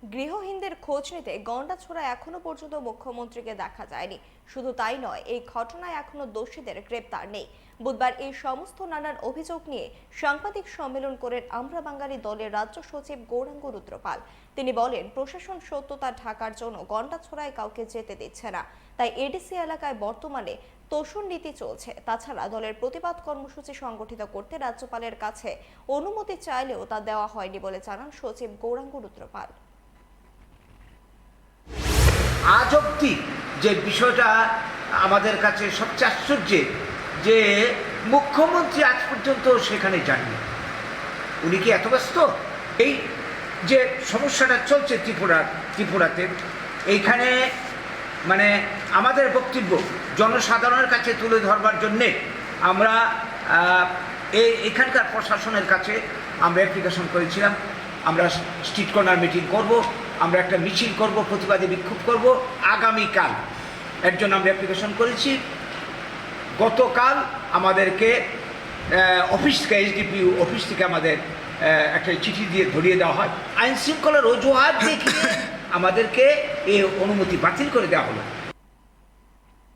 গৃহহীনদের খোঁজ নিতে গন্ডাছড়ায় এখনো পর্যন্ত মুখ্যমন্ত্রীকে দেখা যায়নি। শুধু তাই নয়, এই ঘটনায় এখনো দোষীদের গ্রেপ্তার নেই। বুধবার এই সমস্ত নানান অভিযোগ নিয়ে সাংবাদিক সম্মেলন করেন আমরা বাঙালি দলের রাজ্য সচিব গৌরাঙ্গ রুদ্রপাল। তিনি বলেন, প্রশাসন সত্যতা ঢাকার জন্য গন্ডাছড়ায় কাউকে যেতে দিচ্ছে না, তাই এডিসি এলাকায় বর্তমানে তোষণ নীতি চলছে। তাছাড়া দলের প্রতিবাদ কর্মসূচি সংগঠিত করতে রাজ্যপালের কাছে অনুমতি চাইলেও তা দেওয়া হয়নি বলে জানান সচিব গৌরাঙ্গ রুদ্রপাল। আজ অব্দি যে বিষয়টা আমাদের কাছে সবচেয়ে আশ্চর্যের, যে মুখ্যমন্ত্রী আজ পর্যন্ত সেখানে যাননি। উনি কি এত ব্যস্ত? এই যে সমস্যাটা চলছে ত্রিপুরাতে, এইখানে মানে আমাদের বক্তব্য জনসাধারণের কাছে তুলে ধরবার জন্যে আমরা এখানকার প্রশাসনের কাছে আমরা অ্যাপ্লিকেশন করেছিলাম। আমরা স্ট্রিট কর্নার মিটিং করব, আমরা একটা মিছিল করব, প্রতিবাদী বিক্ষোভ করব আগামীকাল। এর জন্য আমরা অ্যাপ্লিকেশন করেছি। গতকাল আমাদেরকে অফিস থেকে, এসডিপিউ অফিস থেকে আমাদের একটা চিঠি দিয়ে ধরিয়ে দেওয়া হয়। আইন শৃঙ্খলার অজুহাত দেখিয়ে আমাদেরকে এই অনুমতি বাতিল করে দেওয়া হলো।